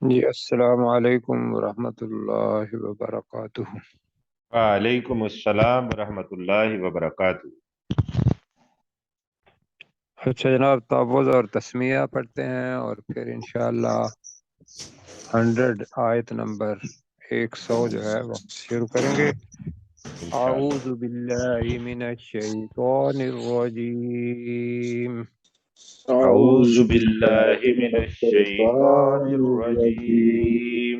جی السلام علیکم ورحمۃ اللہ وبرکاتہ۔ وعلیکم السلام ورحمۃ اللہ وبرکاتہ۔ اچھا جناب، تعوذ اور تسمیہ پڑھتے ہیں اور پھر انشاءاللہ 100 آیت نمبر 100 جو ہے وہ شروع کریں گے۔ انشاءاللہ۔ اعوذ باللہ من الشیطان الرجیم۔ اعوذ أعوذ باللہ بالله من من الشیطان الشيطان الرجيم. الرجیم۔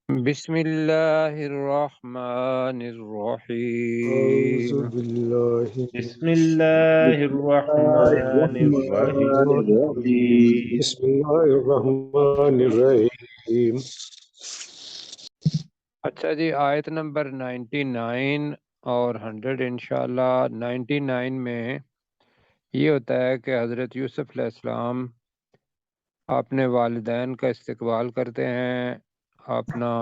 بسم اللہ الرحمن أعوذ الرحیم۔ بالله بسم اللہ بسم الله الرحمن الرحمن الرحيم. الرحیم۔ بسم الله الرحمن الرحيم. اچھا جی، آیت نمبر 99 اور 100 انشاءاللہ۔ 99 میں یہ ہوتا ہے کہ حضرت یوسف علیہ السلام اپنے والدین کا استقبال کرتے ہیں اپنا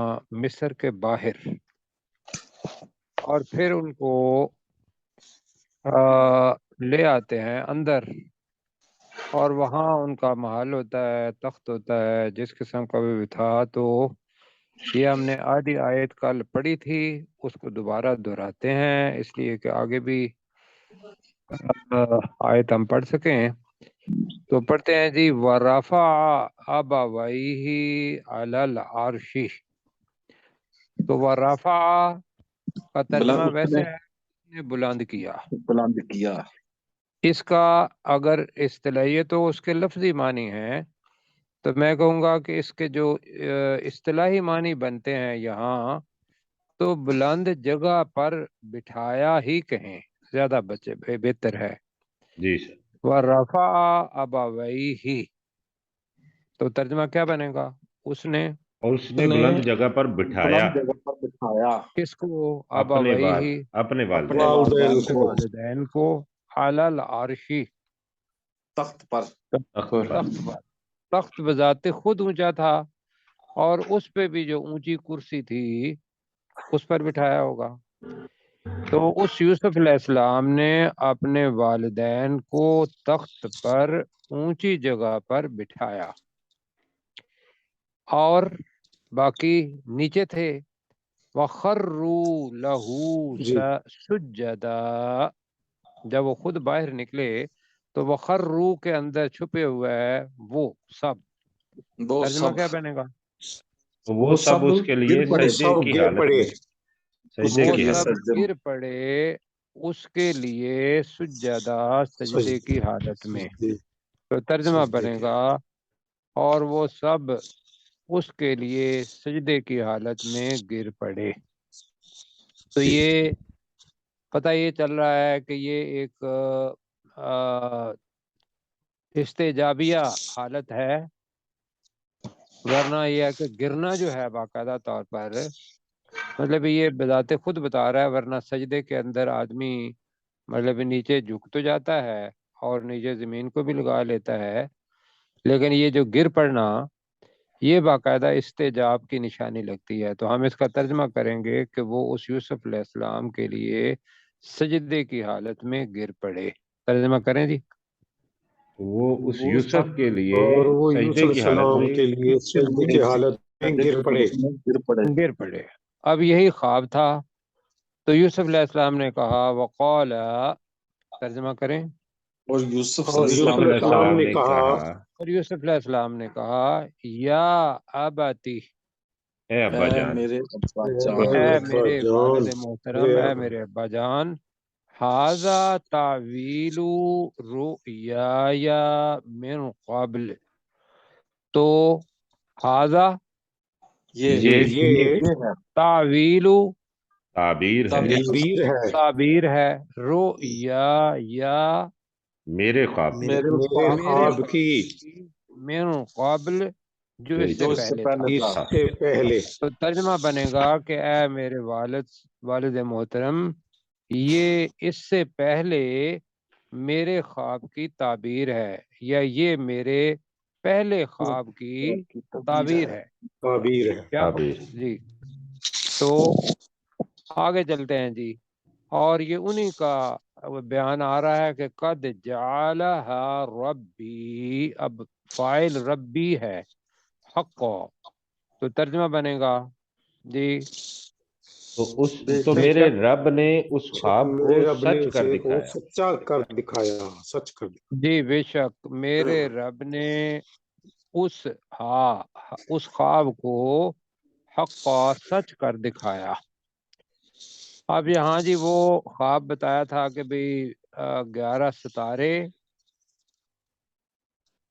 مصر کے باہر، اور پھر ان کو لے آتے ہیں اندر، اور وہاں ان کا محل ہوتا ہے، تخت ہوتا ہے، جس قسم کا بھی تھا۔ تو یہ ہم نے آدھی آیت کل پڑھی تھی، اس کو دوبارہ دہراتے ہیں اس لیے کہ آگے بھی آیت ہم پڑھ سکیں۔ تو پڑھتے ہیں جی، وَرَفَعَ أَبَوَيْهِ عَلَى الْعَرْشِ۔ تو وَرَفَعَ کا ترجمہ ویسے ہے نے بلند کیا۔ بلند کیا۔ اس کا اگر اصطلاحی تو اس کے لفظی معنی ہیں، تو میں کہوں گا کہ اس کے جو اصطلاحی معنی بنتے ہیں یہاں، تو بلند جگہ پر بٹھایا ہی کہیں زیادہ بہتر ہے۔ جی سر۔ وَرَفَعَ أَبَوَيْهِ، تو ترجمہ کیا بنے گا؟ اس نے اور اس نے بلند جگہ پر بٹھایا بلند جگہ پر بٹھایا کس کو؟ اپنے أَبَوَيْهِ، اپنے اپنے والدین۔ والدین اپنے کو والدین کو، عَلَى الْعَرْشِ، تخت پر تخت پر۔ تخت پر۔ تخت بذات خود اونچا تھا، اور اس پہ بھی جو اونچی کرسی تھی اس پر بٹھایا ہوگا۔ تو اس یوسف علیہ السلام نے اپنے والدین کو تخت پر اونچی جگہ پر بٹھایا، اور باقی نیچے تھے۔ وَخَرُّوا لَهُ جی سُجَّدًا، جب وہ خود باہر نکلے تو وَخَرُّوا کے اندر چھپے ہوئے ہے وہ سب۔ وہ ترجمہ سب کیا بنے گا؟ وہ سب اس کے لیے گر پڑے سجدے سب کی گر حالت پڑے میں، اس سجدے کے وہ کی لیے حالت سب میں۔ سجدے گر پڑے اس کے لیے سجدہ، سجدے کی حالت میں۔ سجدے تو ترجمہ سجدے بنے کے گا، اور وہ سب اس کے لیے سجدے کی حالت میں گر پڑے۔ تو ٹھیک۔ یہ پتہ یہ چل رہا ہے کہ یہ ایک استجابیہ حالت ہے، ورنہ یہ ہے کہ گرنا جو ہے باقاعدہ طور پر، مطلب یہ بذات خود بتا رہا ہے، ورنہ سجدے کے اندر آدمی مطلب نیچے جھک تو جاتا ہے اور نیچے زمین کو بھی لگا لیتا ہے، لیکن یہ جو گر پڑنا یہ باقاعدہ استجاب کی نشانی لگتی ہے۔ تو ہم اس کا ترجمہ کریں گے کہ وہ اس یوسف علیہ السلام کے لیے سجدے کی حالت میں گر پڑے۔ ترجمہ کریں جی۔ وہ اس وہ یوسف سب کے لیے اور وہ یوسف سجدے علیہ کی حالت السلام میں کے لیے سجدے کی حالت میں گر پڑے گر پڑے۔ گر پڑے۔ اب یہی خواب تھا، تو یوسف علیہ السلام نے کہا وقال، ترجمہ کریں۔ اور یوسف اور علیہ اور یوسف السلام علیہ نے یوسف کہا السلام نے کہا، اور یوسف علیہ السلام نے کہا یا اباتی، اے ابا اے جان، میرے ابا اے جان میرے والد جان محترم، اے میرے ابا جان، ھذا تعویل رؤیای من قبل، تو ھذا یہ یہ ہے تعویل تعبیر ہے تعبیر ہے تعبیر ہے، رؤیا میرے خواب کی، میرے میرے خواب خواب کی کی، من قبل جو جو اس اس سے جو اس سے پہلے تھا۔ پہلے اس تھا۔ سے سے پہلے تو ترجمہ بنے گا کہ اے میرے والد محترم، یہ اس سے پہلے میرے خواب کی تعبیر ہے، یا یہ میرے پہلے خواب کی تعبیر ہے۔ تعبیر ہے۔ کیا؟ تعبیر۔ جی۔ تو آگے چلتے ہیں جی، اور یہ انہی کا بیان آ رہا ہے کہ قد جعلها ربی، اب فاعل ربی ہے، حقا، تو ترجمہ بنے گا جی تو بے میرے شک رب نے اس خواب میرے کو رب نے سچ کر اسے کو دکھایا. سچا کر دکھایا، سچ کر دکھایا۔ جی بے شک میرے رب نے اس اس خواب کو حقا سچ کر دکھایا۔ اب یہاں جی وہ خواب بتایا تھا کہ بھئی 11 ستارے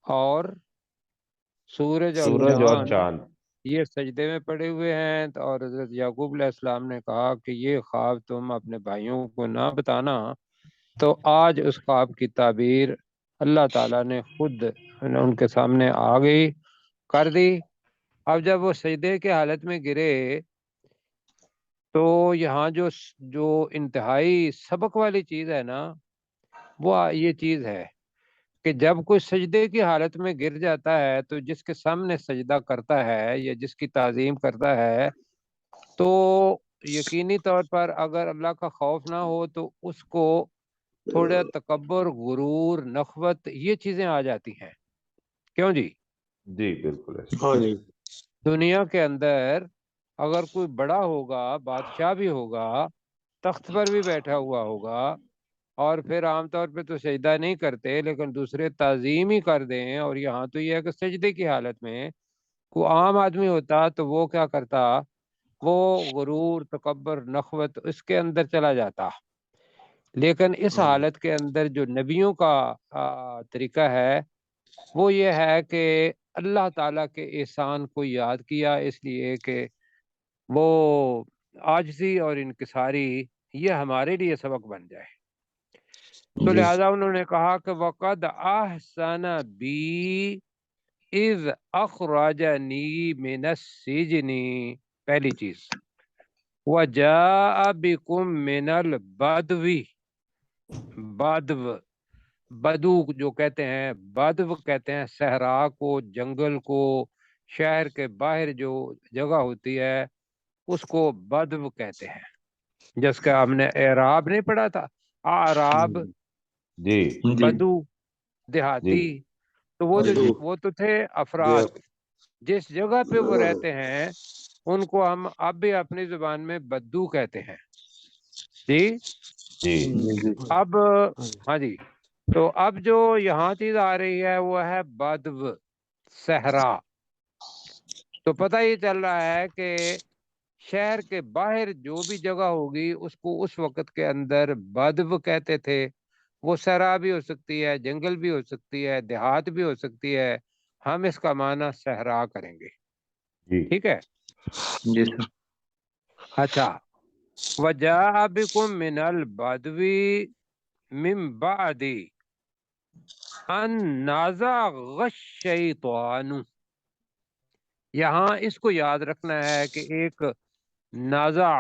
اور سورج اور سورج اور چاند چاند. یہ سجدے میں پڑے ہوئے ہیں، اور حضرت یعقوب علیہ السلام نے کہا کہ یہ خواب تم اپنے بھائیوں کو نہ بتانا، تو آج اس خواب کی تعبیر اللہ تعالیٰ نے خود ان کے سامنے آ گئی، کر دی۔ اب جب وہ سجدے کے حالت میں گرے تو یہاں جو انتہائی سبق والی چیز ہے نا، وہ یہ چیز ہے کہ جب کوئی سجدے کی حالت میں گر جاتا ہے تو جس کے سامنے سجدہ کرتا ہے یا جس کی تعظیم کرتا ہے، تو یقینی طور پر اگر اللہ کا خوف نہ ہو تو اس کو تھوڑا تکبر، غرور، نخوت، یہ چیزیں آ جاتی ہیں۔ کیوں جی؟ جی بالکل ایسا. ہاں جی، دنیا کے اندر اگر کوئی بڑا ہوگا، بادشاہ بھی ہوگا، تخت پر بھی بیٹھا ہوا ہوگا، اور پھر عام طور پہ تو سجدہ نہیں کرتے لیکن دوسرے تعظیم ہی کر دیں، اور یہاں تو یہ ہے کہ سجدے کی حالت میں کوئی عام آدمی ہوتا تو وہ کیا کرتا؟ وہ غرور، تکبر، نخوت اس کے اندر چلا جاتا۔ لیکن اس ہاں حالت کے اندر جو نبیوں کا طریقہ ہے وہ یہ ہے کہ اللہ تعالیٰ کے احسان کو یاد کیا، اس لیے کہ وہ عاجزی اور انکساری یہ ہمارے لیے سبق بن جائے۔ تو جی، لہذا انہوں نے کہا کہ وَقَدْ أَحْسَنَ بِي اِذْ أَخْرَجَنِي مِنَ السِّجْنِ، پہلی چیز، وَجَاءَ بِكُم مِّنَ الْبَدْوِ، بدو جو کہتے ہیں، بدو کہتے ہیں صحرا کو، جنگل کو، شہر کے باہر جو جگہ ہوتی ہے اس کو بدو کہتے ہیں، جس کا ہم نے اعراب نہیں پڑھا تھا، اعراب، جی بدو، جی دیہاتی، تو بدو، وہ تو تھے افراد دیہات، جس جگہ پہ وہ رہتے ہیں، ان کو ہم اب بھی اپنی زبان میں بدو کہتے ہیں جی۔ جی جی، اب ہاں جی، تو اب جو یہاں چیز آ رہی ہے وہ ہے بدو، صحرا۔ تو پتہ یہ چل رہا ہے کہ شہر کے باہر جو بھی جگہ ہوگی اس کو اس وقت کے اندر بدو کہتے تھے۔ وہ صحرا بھی ہو سکتی ہے، جنگل بھی ہو سکتی ہے، دیہات بھی ہو سکتی ہے، ہم اس کا معنی صحرا کریں گے، جی ٹھیک ہے؟ جی سر، اچھا، وَجَاءَ بِكُم مِّنَ الْبَدْوِ مِن بَعْدِ أَن نَزَغَ الشَّيْطَانُ، یہاں اس کو یاد رکھنا ہے کہ ایک نازع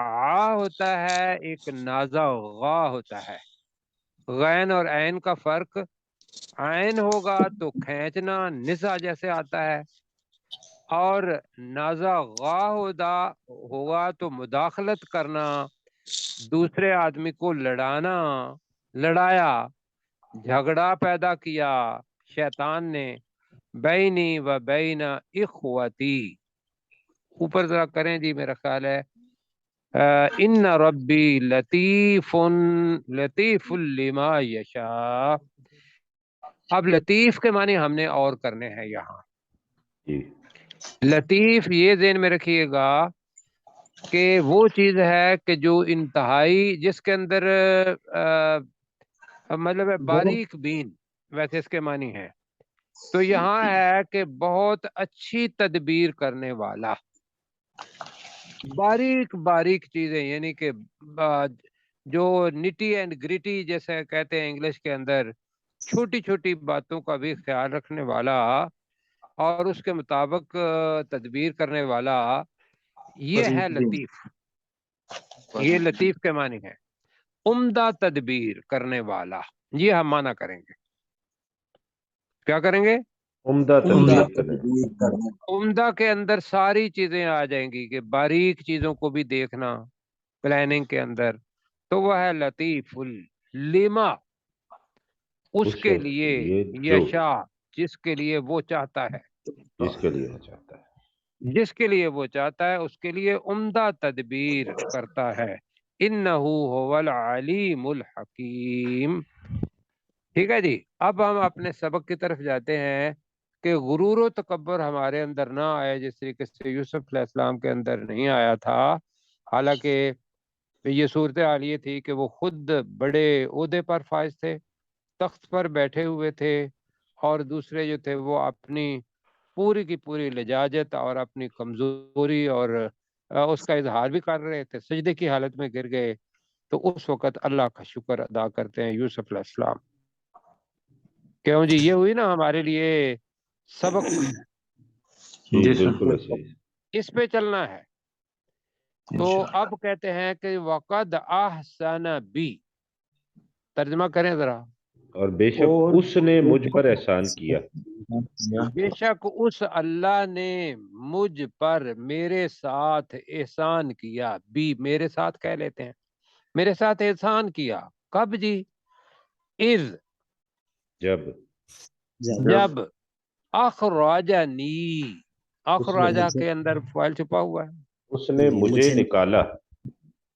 ہوتا ہے، ایک نازع غا ہوتا ہے۔ غین اور عین کا فرق، عین ہوگا تو کھینچنا، نزع جیسے آتا ہے، اور نازع غا ہوگا تو مداخلت کرنا، دوسرے آدمی کو لڑانا، لڑایا، جھگڑا پیدا کیا شیطان نے، بینی و بین اخوتی، اوپر ذرا کریں جی، میرا خیال ہے ان ربی لطیف لما یشاء۔ اب لطیف کے معنی ہم نے اور کرنے ہیں یہاں۔ جی لطیف یہ ذہن میں رکھیے گا کہ وہ چیز ہے کہ جو انتہائی، جس کے اندر مطلب ہے باریک بین، ویسے اس کے معنی ہے، تو یہاں ہے کہ بہت اچھی تدبیر کرنے والا، باریک باریک چیزیں، یعنی کہ جو نٹی اینڈ گریٹی جیسے کہتے ہیں انگلش کے اندر، چھوٹی چھوٹی باتوں کا بھی خیال رکھنے والا اور اس کے مطابق تدبیر کرنے والا، یہ ہے لطیف۔ یہ لطیف کے معنی ہے عمدہ تدبیر کرنے والا، یہ ہم معنی کریں گے۔ کیا کریں گے؟ عمدہ تدبیر کریں. عمدہ کے اندر ساری چیزیں آ جائیں گی کہ باریک چیزوں کو بھی دیکھنا پلاننگ کے اندر، تو وہ ہے لطیف لما، اس کے لیے، جو یشا، جس کے لیے وہ چاہتا ہے۔ جس کے لیے وہ چاہتا ہے. جس کے لیے وہ چاہتا ہے اس کے لیے عمدہ تدبیر کرتا ہے. انہو هو العلیم الحکیم. ٹھیک ہے جی. اب ہم اپنے سبق کی طرف جاتے ہیں کہ غرور و تکبر ہمارے اندر نہ آئے جس طریقے سے یوسف علیہ السلام کے اندر نہیں آیا تھا. حالانکہ یہ صورتحال یہ تھی کہ وہ خود بڑے عہدے پر فائز تھے، تخت پر بیٹھے ہوئے تھے، اور دوسرے جو تھے وہ اپنی پوری کی پوری لجاجت اور اپنی کمزوری اور اس کا اظہار بھی کر رہے تھے، سجدے کی حالت میں گر گئے. تو اس وقت اللہ کا شکر ادا کرتے ہیں یوسف علیہ السلام. کیوں جی؟ یہ ہوئی نا ہمارے لیے سبق، جی بالکل صحیح. اس پہ چلنا ہے. تو اب کہتے ہیں کہ وقد احسن بی، ترجمہ کریں ذرا. اور بے شک اس نے مجھ پر احسان کیا. بے شک اس اللہ نے مجھ پر، میرے ساتھ احسان کیا. بھی میرے ساتھ کہہ لیتے ہیں، میرے ساتھ احسان کیا. کب جی؟ اذ، جب اخراجنی، اخراجہ کے اندر فائل چھپا ہوا ہے. اس نے مجھے نکالا.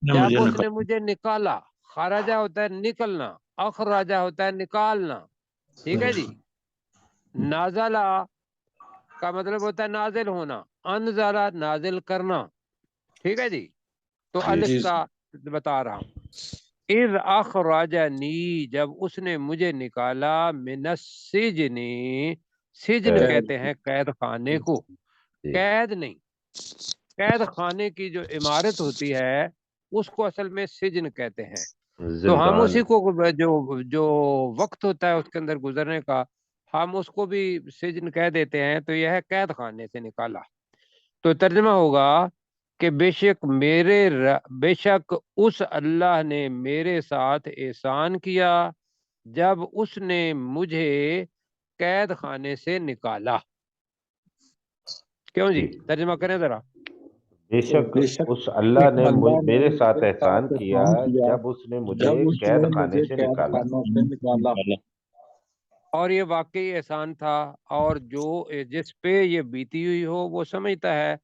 جب اس نے مجھے نکالا. خراجہ ہوتا ہے نکلنا، اخراجہ ہوتا ہے نکالنا. ٹھیک ہے جی. نازلہ کا مطلب ہوتا ہے نازل ہونا، انزلہ نازل کرنا. ٹھیک ہے جی. تو الف کا بتا رہا ہوں. اذ اخرجنی، جب اس نے مجھے نکالا، من السجن، سجن کہتے ہیں قید خانے کو، قید نہیں، قید خانے کی جو عمارت ہوتی ہے اس کو اصل میں سجن کہتے ہیں. تو ہم زندان. اسی کو جو وقت ہوتا ہے اس کے اندر گزرنے کا، ہم اس کو بھی سجن کہہ دیتے ہیں. تو یہ ہے قید خانے سے نکالا. تو ترجمہ ہوگا کہ بے شک اس اللہ نے میرے ساتھ احسان کیا جب اس نے مجھے قید خانے سے نکالا. کیوں جی؟ ترجمہ کریں ذرا. بے شک اس اللہ نے میرے ساتھ احسان کیا جب اس نے مجھے قید خانے سے نکالا. اور یہ واقعی احسان تھا، اور جو جس پہ یہ بیتی ہوئی ہو وہ سمجھتا ہے.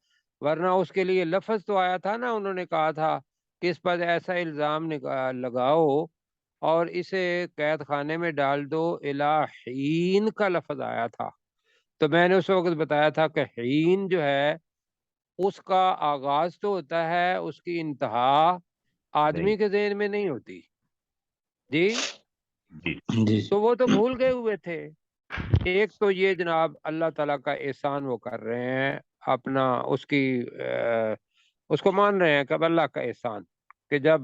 ورنہ اس کے لیے لفظ تو آیا تھا نا، انہوں نے کہا تھا کہ اس پر ایسا الزام لگاؤ اور اسے قید خانے میں ڈال دو. الہین کا لفظ آیا تھا. تو میں نے اس وقت بتایا تھا کہ حین جو ہے اس کا آغاز تو ہوتا ہے، اس کی انتہا آدمی کے ذہن میں نہیں ہوتی. جی تو وہ تو بھول گئے ہوئے تھے. ایک تو یہ جناب اللہ تعالیٰ کا احسان وہ کر رہے ہیں، اپنا اس کو مان رہے ہیں کہ اب اللہ کا احسان کہ جب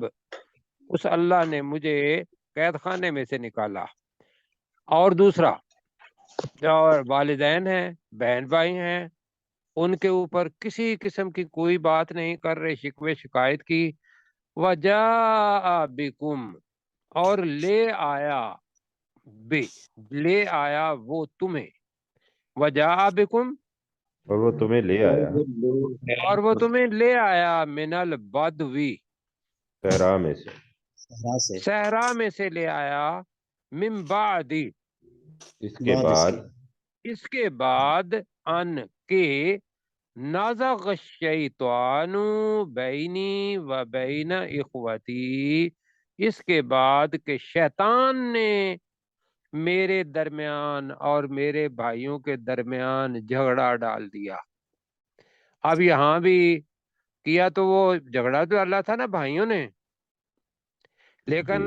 اس اللہ نے مجھے قید خانے میں سے نکالا. اور دوسرا جو والدین ہیں، بہن بھائی ہیں، ان کے اوپر کسی قسم کی کوئی بات نہیں کر رہے، شکوے شکایت کی. وجاء بکم، اور لے آیا وہ تمہیں. وجاء بکم، اور وہ تمہیں لے آیا اور وہ تمہیں لے آیا. من البدوی، صحرا میں سے. صحرا میں سے لے آیا. من بعد، اس کے بعد ان کے نازغ الشیطان بینی و بین اخوتی، اس کے بعد کہ شیطان نے میرے درمیان اور میرے بھائیوں کے درمیان جھگڑا ڈال دیا. اب یہاں بھی کیا تو وہ جھگڑا تو اللہ تھا نا بھائیوں نے، لیکن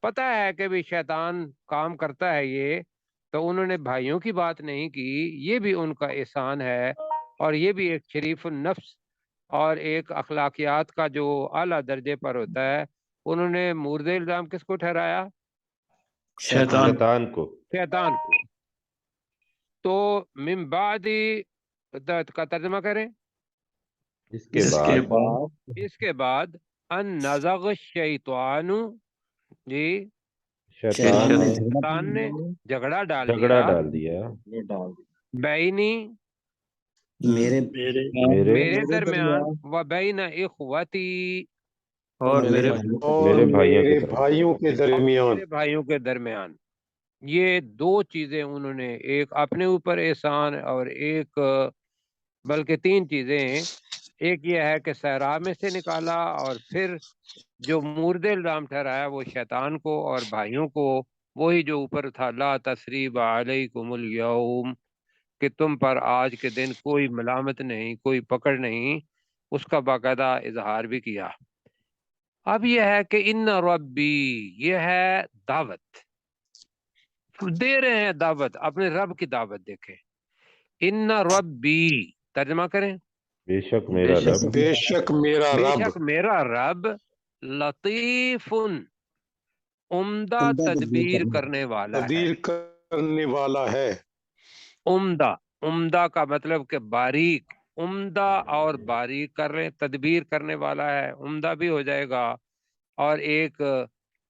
پتہ ہے کہ بھی شیطان کام کرتا ہے یہ، تو انہوں نے بھائیوں کی بات نہیں کی. یہ بھی ان کا احسان ہے، اور یہ بھی ایک شریف النفس اور ایک اخلاقیات کا جو اعلیٰ درجے پر ہوتا ہے. انہوں نے مورد الزام کس کو ٹھہرایا؟ شیطان کو. تو من بعد کا ترجمہ کریں. اس کے بعد ان نزغ الشیطان، جی شیطان نے جھگڑا ڈال دیا. بینی، میرے درمیان، و بین اخوتی، اور میرے بھائیوں کے درمیان. یہ دو چیزیں انہوں نے، ایک اپنے اوپر احسان اور ایک بلکہ تین چیزیں، ایک یہ ہے کہ صحرا میں سے نکالا، اور پھر جو مورد الزام ٹھہرایا وہ شیطان کو اور بھائیوں کو، وہی جو اوپر تھا، لا تثریب علیکم الیوم، کہ تم پر آج کے دن کوئی ملامت نہیں، کوئی پکڑ نہیں، اس کا باقاعدہ اظہار بھی کیا۔ اب یہ ہے کہ ان ربی، یہ ہے دعوت، دے رہے ہیں دعوت، اپنے رب کی دعوت دیکھیں۔ ان ربی، ترجمہ کریں، بے شک میرا رب، بے شک میرا بے رب شک میرا رب، لطیف، عمدہ تدبیر کرنے والا ہے۔ تدبیر کرنے والا ہے۔ عمدہ، عمدہ کا مطلب کہ باریک، عمدہ اور باریک کر رہے، تدبیر کرنے والا ہے، عمدہ بھی ہو جائے گا۔ اور ایک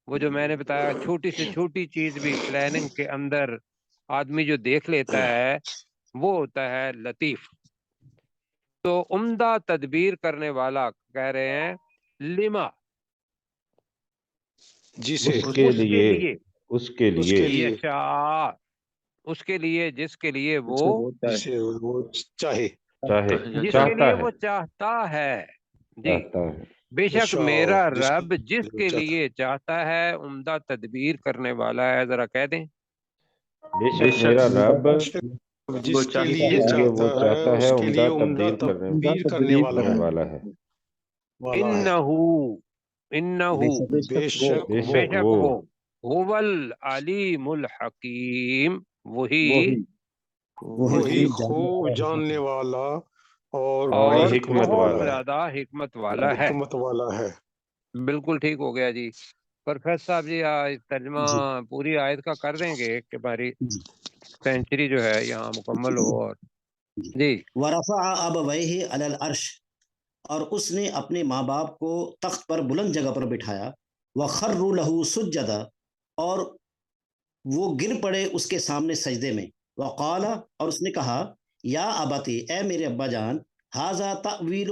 وہ جو میں نے بتایا، چھوٹی سے چھوٹی چیز بھی پلاننگ کے اندر آدمی جو دیکھ لیتا ہے وہ ہوتا ہے لطیف۔ تو عمدہ تدبیر کرنے والا کہہ رہے ہیں لما، جی سے اس کے لیے، اس کے اس لیے کے لیے، یشاء، اس کے لیے، جس کے لیے وہ، جسے وہ چاہے، چاہے، جس کے چاہتا لیے ہے، وہ چاہتا ہے۔ جی، چاہتا ہے، بے شک یشاء، میرا جس رب جس وہ کے چاہتا لیے چاہتا ہے، عمدہ تدبیر کرنے والا ہے۔ ذرا کہہ دیں، بے شک میرا رب ہے، جس کے لیے کے لیے وہ چاہتا ہے چاہتا ہے، اس کے عمدہ لیے عمدہ تدبیر کرنے والا ہے، والا ہے۔ انہو، انہو، بے شک بے وہ، بے شک شک وہ، وہ، هو العلیم الحکیم، وہی وہی خوب جاننے والا اور اور بڑی اور حکمت والا بہت والا ہے، زیادہ حکمت والا ہے۔ حکمت والا ہے۔ بالکل ٹھیک ہو گیا جی۔ پروفیسر صاحب جی ترجمہ جی پوری آیت کا کر دیں گے کہ ہماری جی سینچری جو ہے یہاں مکمل ہو۔ اور جی، ورفع ابویہ علی العرش، اور اس نے اپنے ماں باپ کو تخت پر بلند جگہ پر بٹھایا، وخروا لہ سجدا، اور وہ گر پڑے اس کے سامنے سجدے میں، وقال، اور اس نے کہا، یا ابتی، اے میرے ابا جان، ھذا تأویل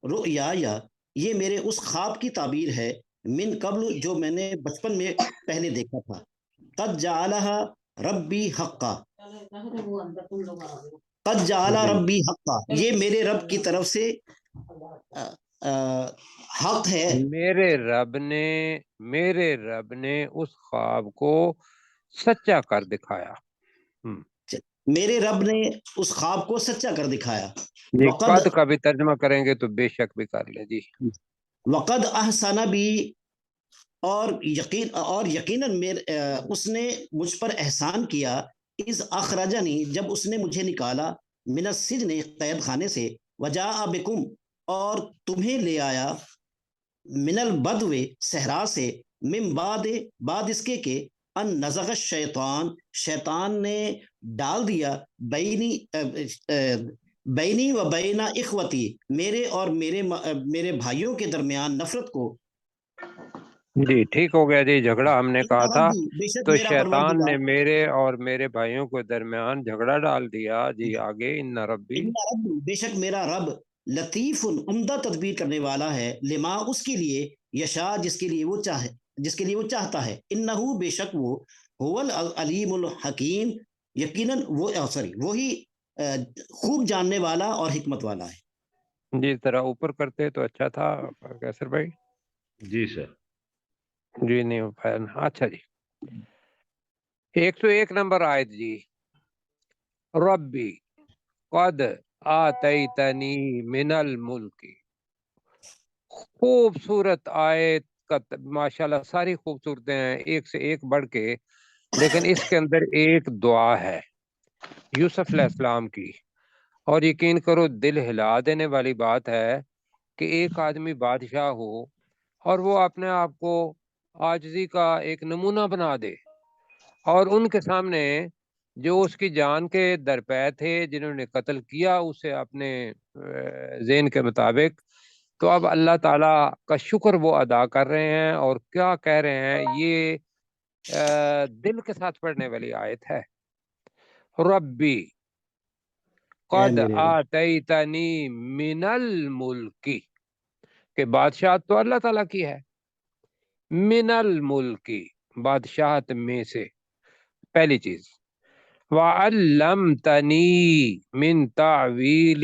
رؤیایا، یہ میرے اس خواب کی تعبیر ہے، من قبل، جو میں نے بچپن میں پہلے دیکھا تھا، قد جعلہا ربی حقا، قد جعل جی، ربی حقا، یہ میرے رب کی طرف سے حق ہے، میرے رب نے اس خواب کو سچا کر دکھایا۔ میرے رب نے اس خواب کو سچا کر دکھایا، جی، وقد قد کا بھی ترجمہ کریں گے تو بے شک بھی کر لیں۔ جی، وقد احسن بھی، اور یقیناً اس نے مجھ پر احسان کیا، اس اخرجنی، جب اس نے مجھے نکالا، من السجن، قید خانے سے، وجاء بکم، اور تمہیں لے آیا، من البدو، صحرا سے، من بعد اس کے کہ ان نزغ الشیطان، شیطان نے ڈال دیا، بینی و بینا اخوتی، میرے اور میرے بھائیوں کے درمیان نفرت کو، جی ٹھیک ہو گیا جی۔ جھگڑا ہم نے کہا تھا، بے شک تو میرا شیطان نے پروردگار، میرے اور میرے بھائیوں کے درمیان جھگڑا ڈال دیا۔ جی آگے، ان ربی، ان رب، بے شک میرا رب، لطیف، عمدہ تدبیر کرنے والا ہے، لما، اس کے لیے، یشاء، جس کے لیے وہ چاہے، جس کے لیے وہ چاہتا ہے، انہو، بے شک وہ، هو العلیم الحکیم، یقیناً وہ، وہی خوب جاننے والا اور حکمت والا ہے۔ جی ذرا اوپر کرتے تو اچھا تھا کیسر بھائی۔ جی سر، جی نہیں ہو پایا نا۔ اچھا جی، 101 نمبر آیت جی، ربی قد آتیتنی من الملک، خوبصورت آیت کا ماشاءاللہ ساری خوبصورتیں ہیں، ایک سے ایک بڑھ کے، لیکن اس کے اندر ایک دعا ہے یوسف علیہ السلام کی، اور یقین کرو دل ہلا دینے والی بات ہے کہ ایک آدمی بادشاہ ہو اور وہ اپنے آپ کو عاجزی کا ایک نمونہ بنا دے، اور ان کے سامنے جو اس کی جان کے درپے تھے، جنہوں نے قتل کیا اسے اپنے ذہن کے مطابق، تو اب اللہ تعالیٰ کا شکر وہ ادا کر رہے ہیں، اور کیا کہہ رہے ہیں، یہ دل کے ساتھ پڑھنے والی آیت ہے۔ ربی اے قد میرے رب، آتیتنی من الملک، کہ بادشاہت تو اللہ تعالیٰ کی ہے، من الملک، بادشاہت میں سے، پہلی چیز، وعلمتنی من تعویل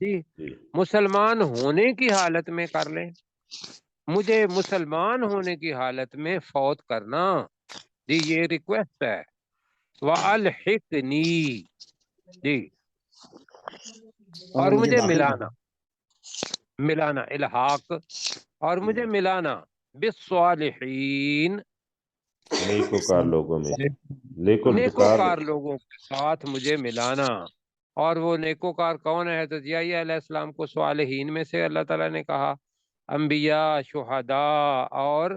جی مسلمان ہونے کی حالت میں کر لیں، مجھے مسلمان ہونے کی حالت میں فوت کرنا، جی یہ ریکویسٹ ہے۔ وَأَلْحِقْنِي، جی اور مجھے ملانا الحاق، اور مجھے ملانا بالصالحین، نیکوکار لوگوں میں، نیکوکار لوگوں کے ساتھ مجھے ملانا۔ اور وہ نیکوکار کون ہے؟ حضرت یحییٰ علیہ السلام کو صالحین میں سے اللہ تعالیٰ نے کہا، انبیاء، شہداء اور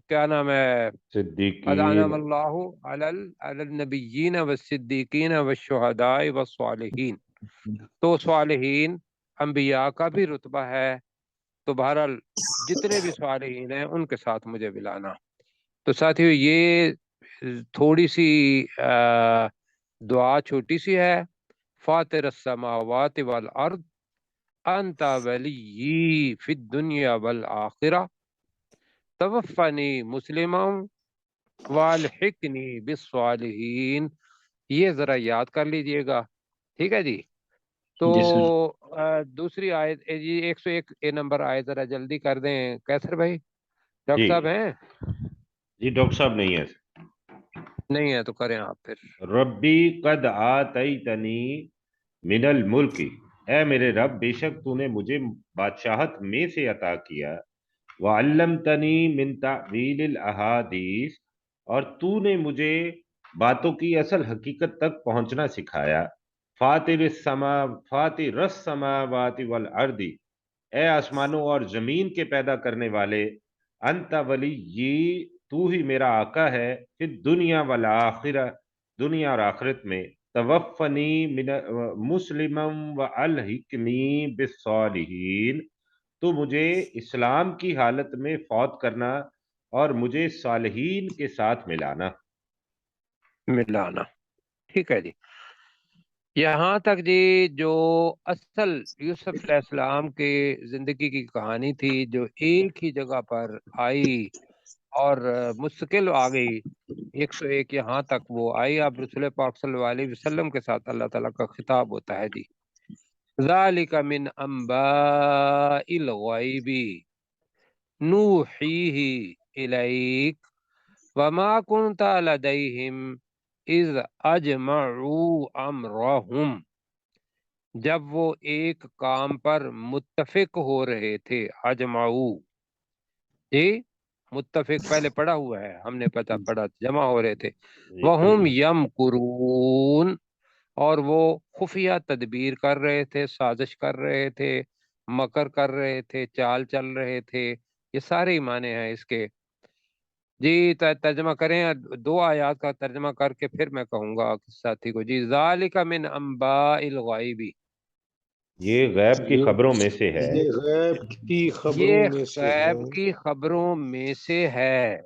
کیا نام ہے، قد انعم صدیقین، اللہ علی النبیین والصدیقین والشہداء والصالحین۔ تو صالحین انبیاء کا بھی رتبہ ہے، تو بہرحال جتنے بھی صالحین ہیں ان کے ساتھ مجھے ملانا۔ تو ساتھیو یہ تھوڑی سی دعا چھوٹی سی ہے، فاطر السماوات والارض انت ولی فی الدنیا والآخرہ توفنی مسلما والحقنی بالصالحین۔ یہ ذرا یاد کر لیجئے گا، ٹھیک ہے جی۔ تو دوسری آیت جی 101 نمبر آیت ذرا جلدی کر دیں کیسر بھائی، ڈاکٹر صاحب ہیں؟ جی ڈاکٹر صاحب نہیں ہے، نہیں ہے تو کریں آپ پھر۔ ربی قد آتیتنی من الملک، اے میرے رب بے شک تو نے مجھے بادشاہت میں سے عطا کیا، وعلمتنی من تعویل الاحادیث، اور تو نے مجھے باتوں کی اصل حقیقت تک پہنچنا سکھایا، فاطر السماوات والارض، اے آسمانوں اور زمین کے پیدا کرنے والے، انت ولی، تو ہی میرا آقا ہے، پھر دنیا والآخرہ، دنیا اور آخرت میں، توفنی مسلما والحقنی بالصالحین، تو مجھے اسلام کی حالت میں فوت کرنا اور مجھے صالحین کے ساتھ ملانا۔ ٹھیک ہے جی۔ یہاں تک جی جو اصل یوسف علیہ السلام کے زندگی کی کہانی تھی، جو ایک ہی جگہ پر آئی اور مستقل آ گئی 101 یہاں تک وہ آئی، اب رسول پاک صلی اللہ علیہ وسلم کے ساتھ اللہ تعالیٰ کا خطاب ہوتا ہے جی۔ ذالک من انباء الغیب نوحیہ الیک وما کنت لدیہم اذ اجمعوا امرہم، جب وہ ایک کام پر متفق ہو رہے تھے، اجمعو جی متفق پہلے پڑھا ہوا ہے، ہم نے پڑھا جمع ہو رہے تھے، وہم یمکرون، اور وہ خفیہ تدبیر کر رہے تھے، سازش کر رہے تھے، مکر کر رہے تھے، چال چل رہے تھے، یہ سارے معنی ہیں اس کے جی۔ ترجمہ کریں، دو آیات کا ترجمہ کر کے پھر میں کہوں گا ساتھی کو جی۔ ذالک من انباء الغیب، یہ غیب کی خبروں میں سے ہے، یہ غیب کی خبروں یہ میں سے ہے، غیب کی خبروں میں سے ہے،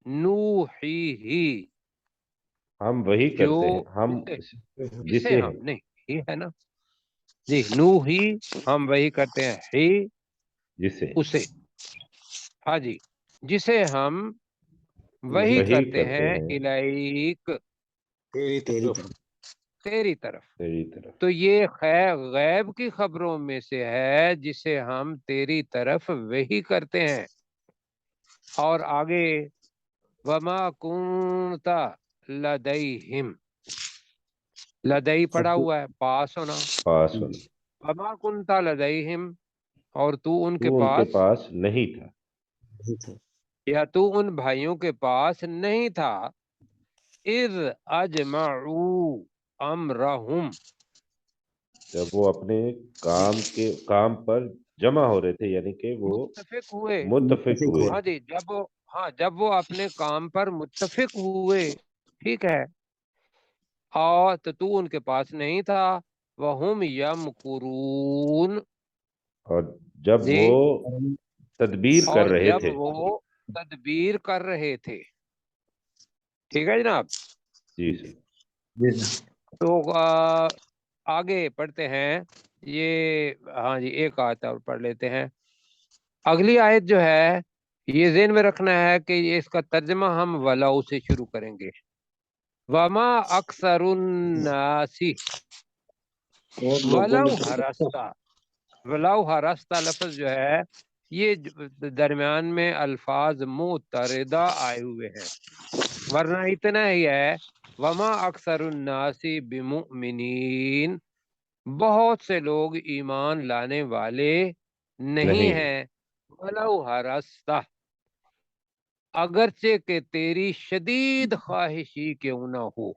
نوحیہ، ہم وہی جو کرتے ہیں، ہم جسے جسے ہم نہیں، یہ ہے نا جی، نوحی ہم وہی کرتے ہیں، ہی جسے اسے، ہاں جی، جسے ہم وہی کرتے ہیں، الیک تیری طرف، تیری طرف۔ تیری طرف، تو یہ غیب کی خبروں میں سے ہے جسے ہم تیری طرف وہی کرتے ہیں۔ اور آگے وما کنت لدیہم، لدئی پڑا ہوا ہے پاس ہونا، پاس ہونا، وما کنت لدیہم، اور تو ان کے تو ان کے پاس، پاس نہیں تھا، یا تو ان بھائیوں کے پاس نہیں تھا، اذ اجمعوا امرہم، جب وہ اپنے کام پر جمع ہو رہے تھے، یعنی کہ وہ متفق ہوئے، متفق ہوئے، ہاں جی، جب وہ اپنے کام پر متفق ہوئے، ٹھیک ہے، اور تو ان کے پاس نہیں تھا، وہم یمکرون، اور جب جی، وہ تدبیر کر اور رہے جب تھے، وہ تدبیر کر رہے تھے، ٹھیک ہے جناب۔ جی سر، تو آگے پڑھتے ہیں، یہ ہاں جی ایک آیت اور پڑھ لیتے ہیں۔ اگلی آیت جو ہے یہ ذہن میں رکھنا ہے کہ یہ اس کا ترجمہ ہم ولو سے شروع کریں گے۔ وما اکثر الناس، اور لوگوں ولو میں سے ہرستا، ولو ہرستا لفظ جو ہے یہ درمیان میں الفاظ متردہ آئے ہوئے ہیں، ورنہ اتنا ہی ہے وما اکثر الناس بمؤمنین، بہت سے لوگ ایمان لانے والے نہیں ہیں، ولو ہرستا، اگرچہ کہ تیری شدید خواہش ہی کیوں نہ ہو،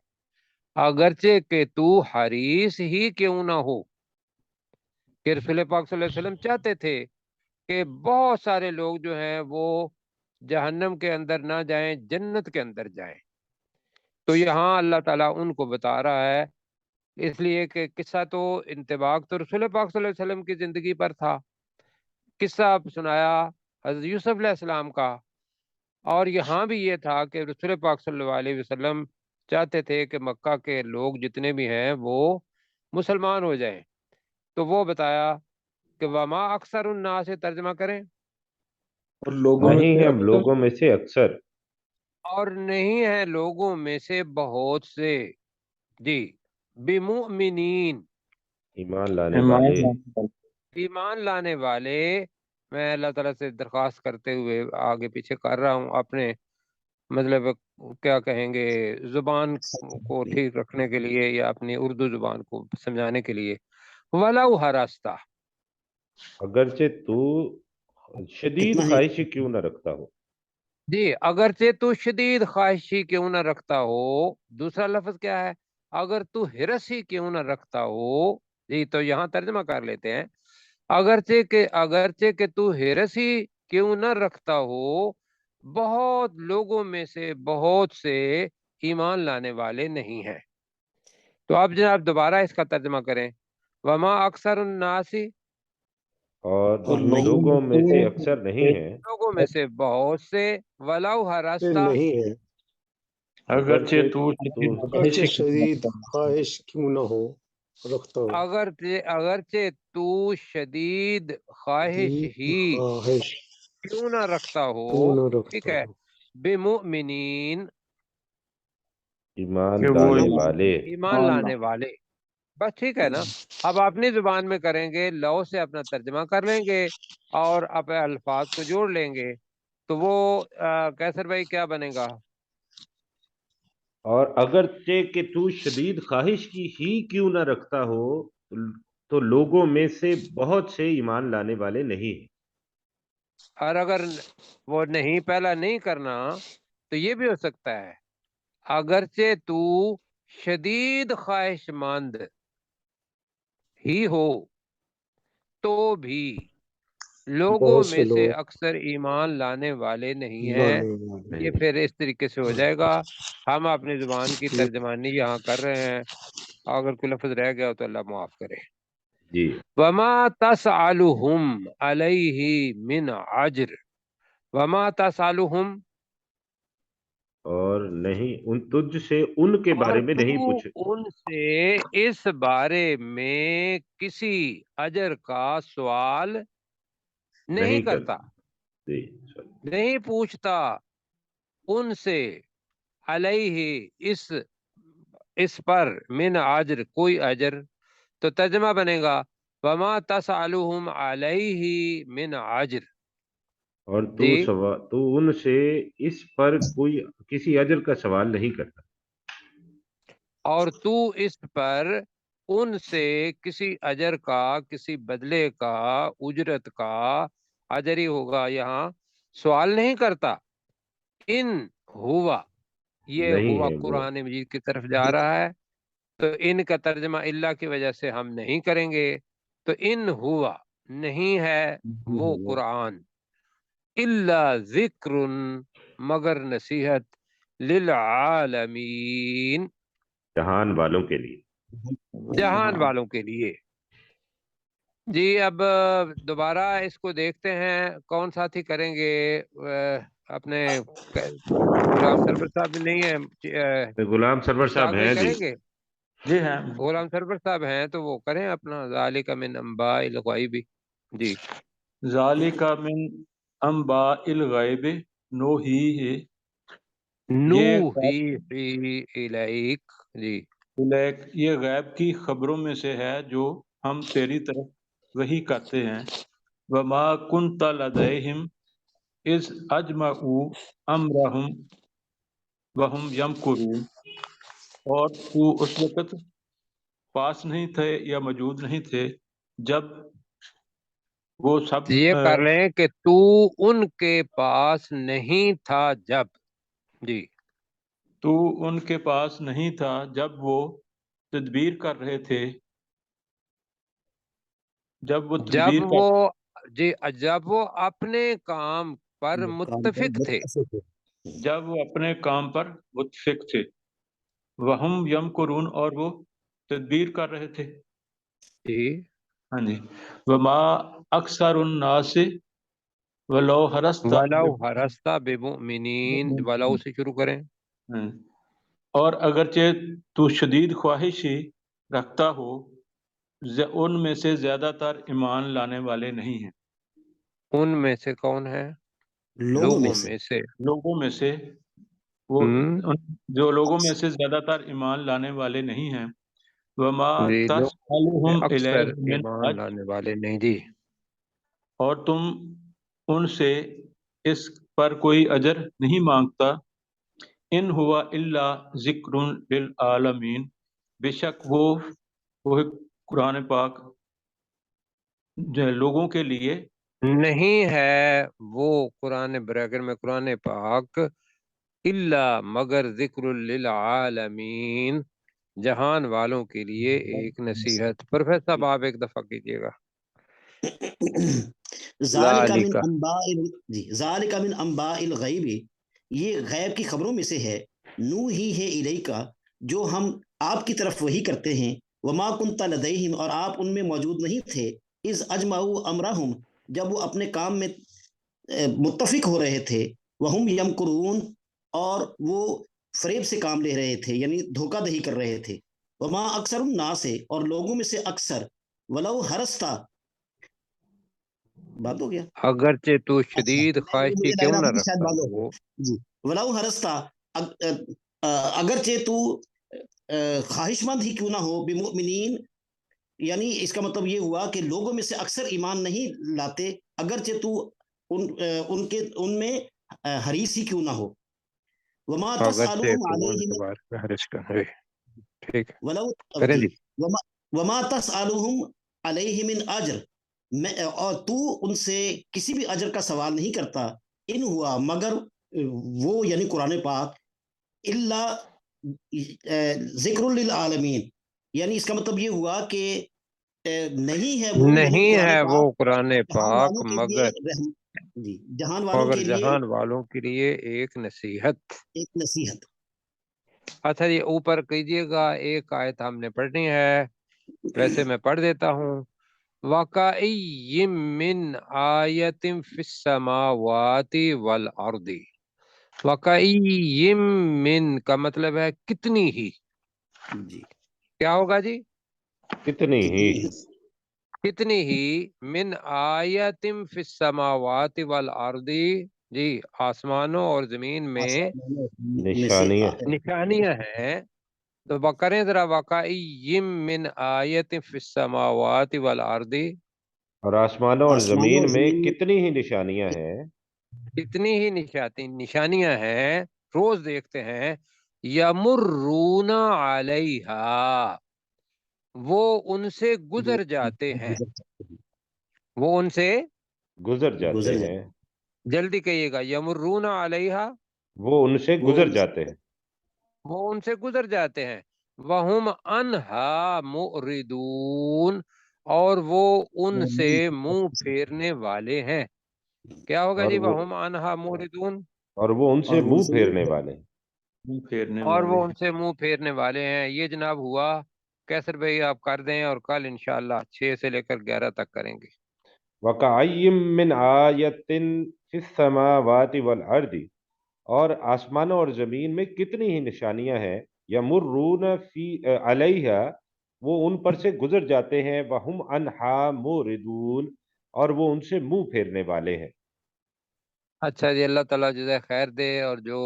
اگرچہ کہ تو حریص ہی کیوں نہ ہو، کہ رسول پاک صلی اللہ علیہ وسلم چاہتے تھے کہ بہت سارے لوگ جو ہیں وہ جہنم کے اندر نہ جائیں، جنت کے اندر جائیں، تو یہاں اللہ تعالیٰ ان کو بتا رہا ہے، اس لیے کہ قصہ تو انطباق تو رسول پاک صلی اللہ علیہ وسلم کی زندگی پر تھا، قصہ سنایا حضرت یوسف علیہ السلام کا، اور یہاں بھی یہ تھا کہ رسول پاک صلی اللہ علیہ وسلم چاہتے تھے کہ مکہ کے لوگ جتنے بھی ہیں وہ مسلمان ہو جائیں، تو وہ بتایا کہ وما اکثر الناس سے ترجمہ کریں، اور لوگوں میں نہیں سے ہم اکثر لوگوں میں سے اکثر، اور نہیں ہے لوگوں میں سے بہت سے، جی، بمؤمنین، ایمان لانے والے، ایمان لانے والے۔ میں اللہ تعالیٰ سے درخواست کرتے ہوئے آگے پیچھے کر رہا ہوں اپنے مطلب کیا کہیں گے زبان کو ٹھیک رکھنے کے لیے یا اپنی اردو زبان کو سمجھانے کے لیے، ولو ہراستا، اگرچہ تو شدید اتنا ہی خواہش کیوں نہ رکھتا ہو، جی، اگرچہ تو شدید خواہشی کیوں نہ رکھتا ہو، دوسرا لفظ کیا ہے، اگر تو ہرس ہی کیوں نہ رکھتا ہو، جی، تو یہاں ترجمہ کر لیتے ہیں، اگرچہ کہ تو ہرس ہی کیوں نہ رکھتا ہو، بہت لوگوں میں سے بہت سے ایمان لانے والے نہیں ہیں، تو اب جناب دوبارہ اس کا ترجمہ کریں، وما اکثر الناس، اور اور نہیں لوگوں میں سے اکثر نہیں ہیں، لوگوں میں سے بہت سے، ولو ہرستا، نہیں ہے، اگرچہ تو اگرچہ شدید خواہش کیوں نہ ہو رکھتا ہو، اگرچہ تو شدید خواہش ہی خواہش کیوں نہ رکھتا ہو، کیوں نہ ٹھیک رکھتا ہے، ہو، بمؤمنین، ایمان کہ وہ لانے والے، ایمان لانے والے، بس ٹھیک ہے نا، اب اپنی زبان میں کریں گے، لو سے اپنا ترجمہ کر لیں گے اور اپنے الفاظ کو جوڑ لیں گے، تو وہ کیسر بھائی کیا بنے گا؟ اور اگرچہ کہ تو شدید خواہش کی ہی کیوں نہ رکھتا ہو تو لوگوں میں سے بہت سے ایمان لانے والے نہیں ہیں، اور اگر وہ نہیں پہلا نہیں کرنا تو یہ بھی ہو سکتا ہے، اگرچہ تو شدید خواہش مند ہی ہو تو بھی لوگوں بہت سے میں سے لوگ اکثر ایمان لانے والے نہیں ہیں، لانے والے، یہ پھر اس طریقے سے ہو جائے گا، ہم اپنی زبان کی ترجمانی یہاں کر رہے ہیں، اگر کوئی لفظ رہ گیا ہو تو اللہ معاف کرے۔ جی، وما تسألهم علیہ من اجر، وما تسألهم، اور نہیں ان تجھ سے ان کے اور بارے میں نہیں تو پوچھ، ان سے اس بارے میں کسی اجر کا سوال نہیں کرتا، جی، نہیں پوچھتا ان سے، علیہ اس پر، من اجر کوئی اجر، تو ترجمہ بنے گا وما تسألهم علیہ من اجر، اور جی، تو ان سے اس پر کوئی کسی اجر کا سوال نہیں کرتا، اور تو اس پر ان سے کسی اجر کا، کسی بدلے کا، اجرت کا، اجر ہی ہوگا یہاں، سوال نہیں کرتا، ان ہوا، یہ نہیں ہوا ہے وہ، قرآن مجید کی طرف جا رہا ہے، تو ان کا ترجمہ اللہ کی وجہ سے ہم نہیں کریں گے، تو ان ہوا نہیں ہے وہ قرآن، الا ذکر، مگر نصیحت، للعالمین، جہان والوں کے لیے، جہان والوں کے لیے۔ جی، اب دوبارہ اس کو دیکھتے ہیں، کون ساتھی کریں گے؟ اپنے غلام سرور صاحب نہیں ہے، غلام سرور مشتاق صاحب بھائی ہیں جی، کریں گے؟ جی ہیں، غلام سرور صاحب ہیں تو وہ کریں اپنا ذالک من انباء الغیب، جی، ذالک من انباء الغیب نوحیہ، یہ نوحی الیک، جی، الیک یہ غیب کی خبروں میں سے ہے جو ہم تیری طرف وحی کرتے ہیں. وما کنت لدیہم اذ اجمعوا امرہم وہم یمکرون، اور تو اس وقت پاس نہیں تھے یا موجود نہیں تھے جب وہ سب یہ کر لیں کہ تو ان کے پاس نہیں تھا جب. جی تو ان کے پاس نہیں تھا جب وہ تدبیر کر رہے تھے، جب وہ جب تدبیر وہ کر جی جب وہ اپنے کام پر کام پر متفق تھے. متفق ہے. جب وہ اپنے کام پر متفق تھے. وہم یمکرون، اور وہ تدبیر کر رہے تھے. جی ہاں جی. وما اکثر الناس ولو حرست ولو حرستہ بمؤمنین، ولو سے شروع کریں. اور اگرچہ تو شدید خواہش ہی رکھتا ہو، ان میں سے زیادہ تر ایمان لانے والے نہیں ہیں. ان میں سے کون ہے؟ لوگوں میں سے لوگوں میں سے وہ جو لوگوں میں سے زیادہ تر ایمان لانے والے نہیں ہیں. وما جی لوگ تسألهم اکثر الیہ من ایمان اجر، لانے والے نہیں. جی اور تم ان سے اس پر کوئی اجر نہیں مانگتا. ان ہوا الا ذکر للعالمین، بے شک وہ قرآن پاک جو ہے لوگوں کے لیے نہیں ہے وہ قرآن بریکٹ میں قرآن پاک الا مگر ذکر للعالمین، جہان والوں کے لیے ایک نصیحت. پروفیسر صاحب آپ ایک دفعہ کیجیے گا. ذالک من ذالک انباء ذالک من انباء الغیب، یہ غیب کی خبروں میں سے ہے. نو ہی ہے الیکا، جو ہم آپ کی طرف وہی کرتے ہیں. وما کنت لدیہم، اور آپ ان میں موجود نہیں تھے. اذ اجمعوا امرہم، جب وہ اپنے کام میں متفق ہو رہے تھے. وہم یمکرون، اور وہ فریب سے کام لے رہے تھے، یعنی دھوکہ دہی کر رہے تھے. وما اکثر الناس، اور لوگوں میں سے اکثر. ولو حرستا، بات ہو گیا. اگرچہ تو شدید خواہش ہی مجھے لگ کیوں رہا نہ تھا کہ شاید رکھتا بات ہو ہو. گیا جی. ولو ہرستا، اگرچہ تو خواہش مند ہی کیوں نہ ہو. بمؤمنین، یعنی اس کا مطلب یہ ہوا کہ لوگوں میں سے اکثر ایمان نہیں لاتے، اگرچہ تو ان میں حریص ہی کیوں نہ ہو. وما اگرچہ تسألهم تو ان علیہ کے بارے میں حرج کرے. ٹھیک ہے ولو کریں جی. جی. وما تسألهم علیہ من اجر، اور تو ان سے کسی بھی اجر کا سوال نہیں کرتا. ان ہوا مگر وہ، یعنی قرآن پاک. الا ذکر للعالمین، یعنی اس کا مطلب یہ ہوا کہ نہیں ہے وہ، یعنی نہیں قرآن ہے وہ پاک قرآن جہان پاک والوں کے لیے مگر جی، جہان والوں کے لیے جہان والوں کے لیے ایک نصیحت. ایک نصیحت. اچھا جی اوپر کیجیے گا. ایک آیت ہم نے پڑھنی ہے، ویسے میں پڑھ دیتا ہوں. وَكَأَيٍّ مِّنْ آیَةٍ فِي السَّمَاوَاتِ وَالْأَرْضِ. وَكَأَيٍّ مِّن کا مطلب ہے کتنی ہی. جی کیا ہوگا جی؟ کتنی ہی کتنی ہی. من آیت فی السماوات والارض، جی آسمانوں اور زمین میں میں سے نشانیاں نشانیاں ہیں. تو کریں ذرا. وَكَأَيٍّ مِّن آیت فی السماوات والارض، اور آسمانوں اور آسمانوں زمین اور میں زمین کتنی ہی نشانیاں ہیں. کتنی ہی نشانیاں ہیں، روز دیکھتے ہیں. یمرون علیہا، وہ ان سے گزر جاتے ہیں. وہ ان سے گزر جاتے گزر ہیں. جاتے. جلدی کہیے گا. یمرون علیہا، وہ ان سے وہ گزر جاتے ہیں. وہ ان سے گزر جاتے ہیں. وہم عنہا معرضون، اور وہ ان سے منہ پھیرنے والے ہیں. کیا ہوگا اور جی؟ وہ وہم عنہا معرضون، اور وہ ان سے اور وہ منہ پھیرنے والے ہیں. منہ پھیرنے اور والے وہ ان ہیں. سے منہ پھیرنے والے ہیں. یہ جناب ہوا. کیسر بھائی آپ کر دیں، اور کل انشاءاللہ 6 سے لے کر 11 تک کریں گے. وَكَأَيٍّ مِّنْ آیَةٍ فِي السَّمَاوَاتِ وَالْأَرْضِ، اور آسمانوں اور زمین میں کتنی ہی نشانیاں ہیں. یمرون فی علیہا، وہ ان پر سے گزر جاتے ہیں. وَهُمْ عَنْہَا مُعْرِضُونَ، اور وہ ان سے منہ پھیرنے والے ہیں. اچھا جی، اللہ تعالیٰ جزائے خیر دے. اور جو